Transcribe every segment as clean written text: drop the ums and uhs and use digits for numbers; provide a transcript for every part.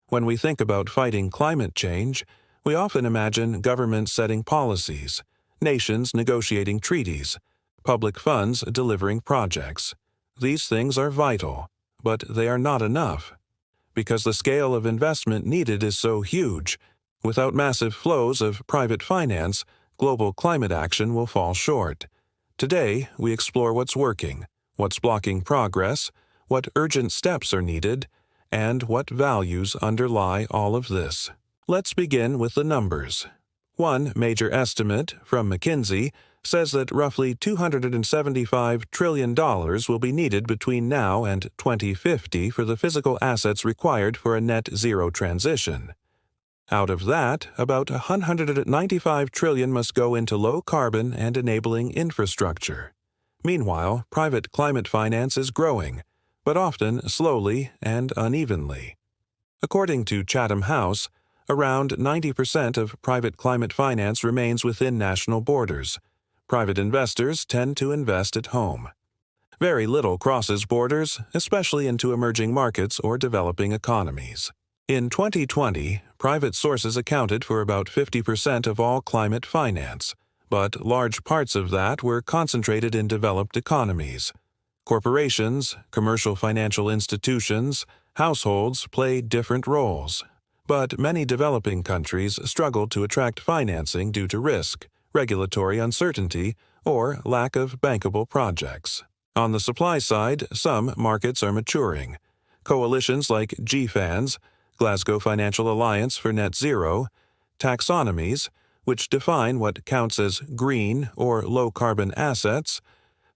When we think about fighting climate change, we often imagine governments setting policies, nations negotiating treaties, public funds delivering projects. These things are vital, but they are not enough. Because the scale of investment needed is so huge, without massive flows of private finance, global climate action will fall short. Today, we explore what's working, what's blocking progress, what urgent steps are needed, and what values underlie all of this. Let's begin with the numbers. One major estimate from McKinsey says that roughly $275 trillion will be needed between now and 2050 for the physical assets required for a net zero transition. Out of that, about $195 trillion must go into low-carbon and enabling infrastructure. Meanwhile, private climate finance is growing, but often slowly and unevenly. According to Chatham House, around 90% of private climate finance remains within national borders. Private investors tend to invest at home. Very little crosses borders, especially into emerging markets or developing economies. In 2020, private sources accounted for about 50% of all climate finance, but large parts of that were concentrated in developed economies. Corporations, commercial financial institutions, households play different roles, but many developing countries struggle to attract financing due to risk, regulatory uncertainty, or lack of bankable projects. On the supply side, some markets are maturing. Coalitions like GFANZ, Glasgow Financial Alliance for Net Zero, taxonomies, which define what counts as green or low-carbon assets,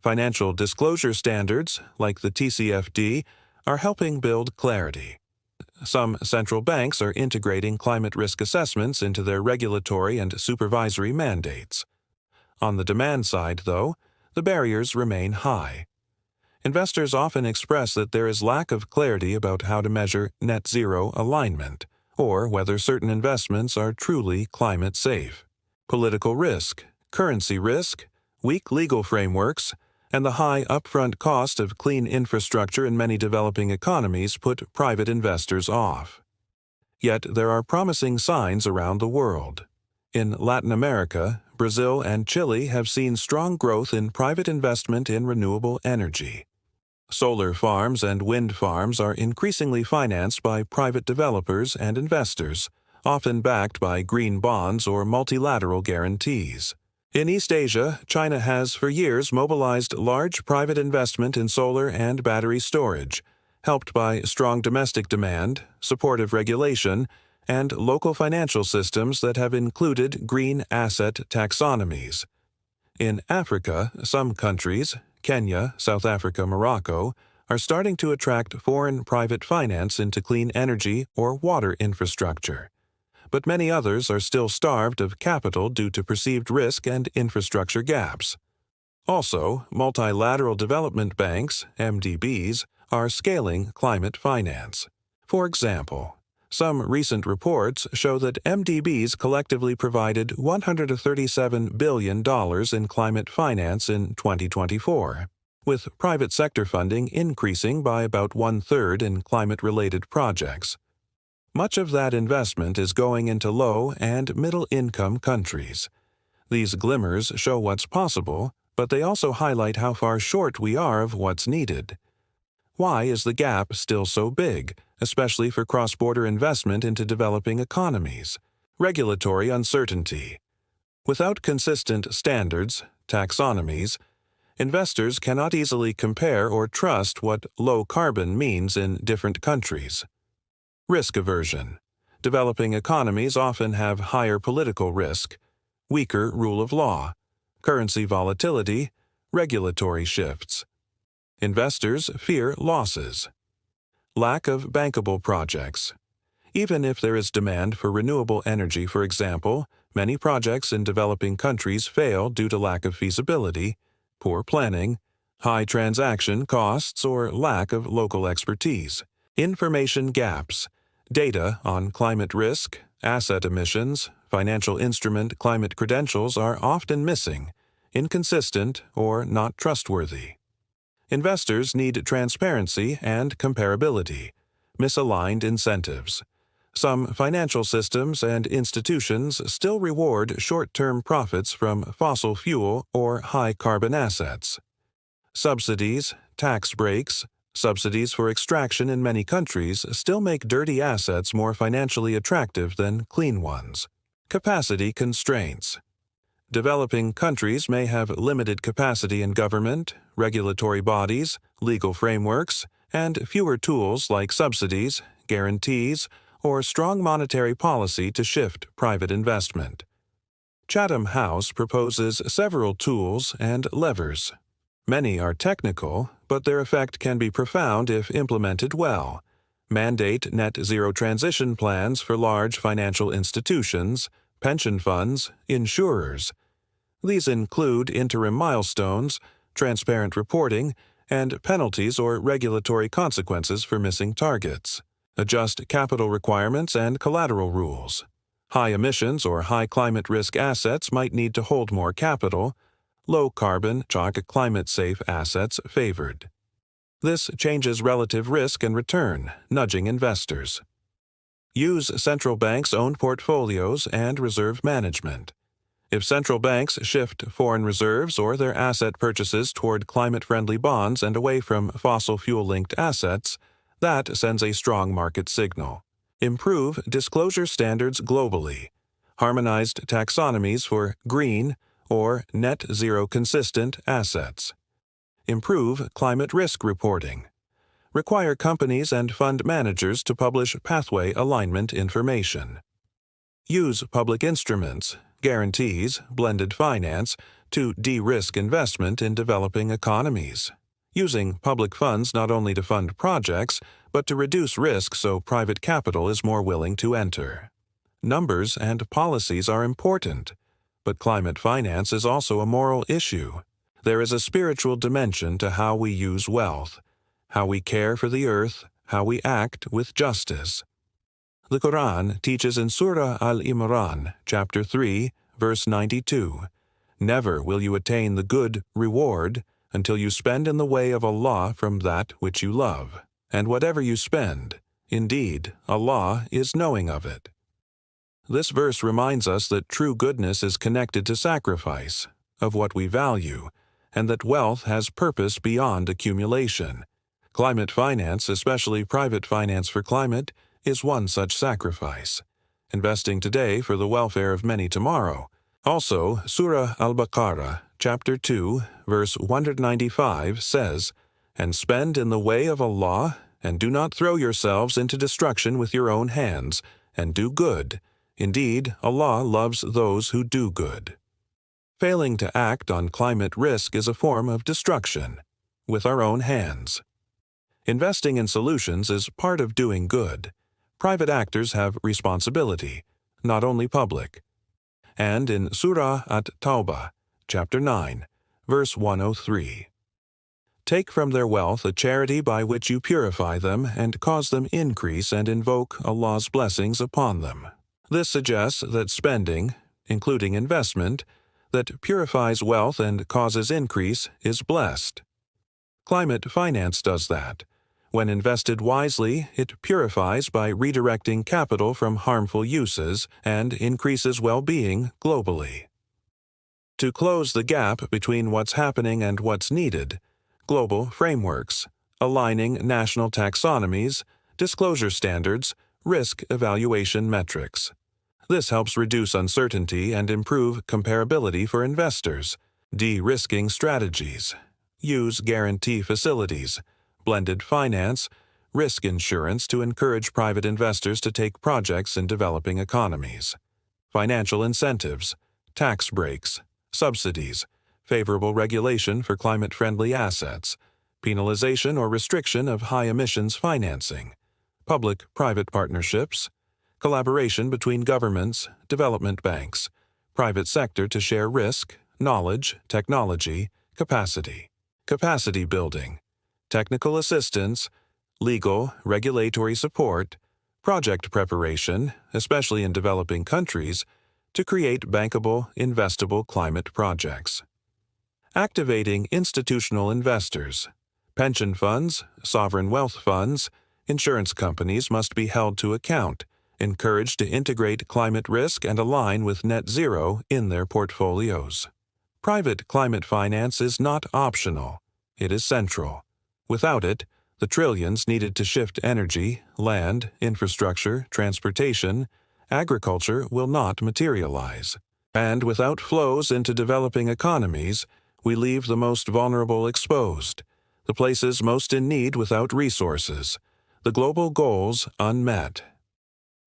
financial disclosure standards, like the TCFD, are helping build clarity. Some central banks are integrating climate risk assessments into their regulatory and supervisory mandates. On the demand side, though, the barriers remain high. Investors often express that there is lack of clarity about how to measure net zero alignment, or whether certain investments are truly climate safe. Political risk, currency risk, weak legal frameworks, and the high upfront cost of clean infrastructure in many developing economies put private investors off. Yet there are promising signs around the world. In Latin America, Brazil and Chile have seen strong growth in private investment in renewable energy. Solar farms and wind farms are increasingly financed by private developers and investors, often backed by green bonds or multilateral guarantees. In East Asia, China has for years mobilized large private investment in solar and battery storage, helped by strong domestic demand, supportive regulation, and local financial systems that have included green asset taxonomies. In Africa, some countries, Kenya, South Africa, Morocco, are starting to attract foreign private finance into clean energy or water infrastructure. But many others are still starved of capital due to perceived risk and infrastructure gaps. Also, multilateral development banks, MDBs, are scaling climate finance. For example, some recent reports show that MDBs collectively provided $137 billion in climate finance in 2024, with private sector funding increasing by about one-third in climate-related projects. Much of that investment is going into low- and middle-income countries. These glimmers show what's possible, but they also highlight how far short we are of what's needed. Why is the gap still so big, especially for cross-border investment into developing economies? Regulatory uncertainty. Without consistent standards, taxonomies, investors cannot easily compare or trust what low carbon means in different countries. Risk aversion. Developing economies often have higher political risk, weaker rule of law, currency volatility, regulatory shifts. Investors fear losses. Lack of bankable projects. Even if there is demand for renewable energy, for example, many projects in developing countries fail due to lack of feasibility, poor planning, high transaction costs, or lack of local expertise. Information gaps. Data on climate risk, asset emissions, financial instrument climate credentials are often missing, inconsistent, or not trustworthy. Investors need transparency and comparability, misaligned incentives. Some financial systems and institutions still reward short-term profits from fossil fuel or high-carbon assets. Subsidies, tax breaks, subsidies for extraction in many countries still make dirty assets more financially attractive than clean ones. Capacity constraints. Developing countries may have limited capacity in government, regulatory bodies, legal frameworks, and fewer tools like subsidies, guarantees, or strong monetary policy to shift private investment. Chatham House proposes several tools and levers. Many are technical, but their effect can be profound if implemented well. Mandate net zero transition plans for large financial institutions, pension funds, insurers. These include interim milestones, transparent reporting, and penalties or regulatory consequences for missing targets. Adjust capital requirements and collateral rules. High emissions or high climate risk assets might need to hold more capital. Low carbon, climate-safe assets favored. This changes relative risk and return, nudging investors. Use central banks' own portfolios and reserve management. If central banks shift foreign reserves or their asset purchases toward climate-friendly bonds and away from fossil fuel-linked assets, that sends a strong market signal. Improve disclosure standards globally. Harmonized taxonomies for green or net zero consistent assets. Improve climate risk reporting. Require companies and fund managers to publish pathway alignment information. Use public instruments, guarantees, blended finance to de-risk investment in developing economies. Using public funds not only to fund projects, but to reduce risk so private capital is more willing to enter. Numbers and policies are important, but climate finance is also a moral issue. There is a spiritual dimension to how we use wealth, how we care for the earth, how we act with justice. The Quran teaches in Surah Al-Imran, chapter 3, verse 92, "Never will you attain the good reward until you spend in the way of Allah from that which you love. And whatever you spend, indeed, Allah is knowing of it." This verse reminds us that true goodness is connected to sacrifice, of what we value, and that wealth has purpose beyond accumulation. Climate finance, especially private finance for climate, is one such sacrifice. Investing today for the welfare of many tomorrow. Also, Surah Al-Baqarah, chapter 2, verse 195 says, "And spend in the way of Allah, and do not throw yourselves into destruction with your own hands, and do good. Indeed, Allah loves those who do good." Failing to act on climate risk is a form of destruction, with our own hands. Investing in solutions is part of doing good. Private actors have responsibility, not only public. And in Surah At-Tawbah, chapter 9, verse 103, "Take from their wealth a charity by which you purify them and cause them increase and invoke Allah's blessings upon them." This suggests that spending, including investment, that purifies wealth and causes increase is blessed. Climate finance does that. When invested wisely, it purifies by redirecting capital from harmful uses and increases well-being globally. To close the gap between what's happening and what's needed, global frameworks, aligning national taxonomies, disclosure standards, risk evaluation metrics. This helps reduce uncertainty and improve comparability for investors. De-risking strategies. Use guarantee facilities, blended finance, risk insurance to encourage private investors to take projects in developing economies. Financial incentives, tax breaks, subsidies, favorable regulation for climate-friendly assets, penalization or restriction of high-emissions financing, public-private partnerships, collaboration between governments, development banks, private sector to share risk, knowledge, technology, capacity building, technical assistance, legal, regulatory support, project preparation, especially in developing countries, to create bankable, investable climate projects. Activating institutional investors. Pension funds, sovereign wealth funds, insurance companies must be held to account, encouraged to integrate climate risk and align with net zero in their portfolios. Private climate finance is not optional. It is central. Without it, the trillions needed to shift energy, land, infrastructure, transportation, agriculture will not materialize. And without flows into developing economies, we leave the most vulnerable exposed, the places most in need without resources, the global goals unmet.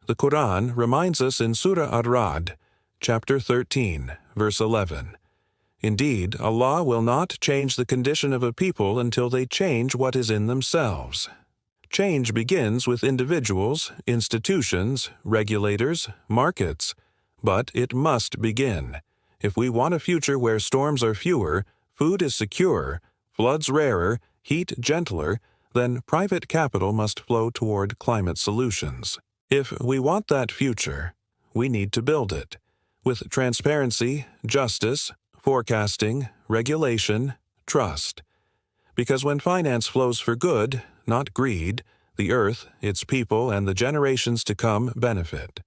The Quran reminds us in Surah Ar-Ra'd, chapter 13, verse 11, "Indeed, Allah will not change the condition of a people until they change what is in themselves." Change begins with individuals, institutions, regulators, markets, but it must begin. If we want a future where storms are fewer, food is secure, floods rarer, heat gentler, then private capital must flow toward climate solutions. If we want that future, we need to build it with transparency, justice, forecasting, regulation, trust. Because when finance flows for good, not greed, the earth, its people, and the generations to come benefit.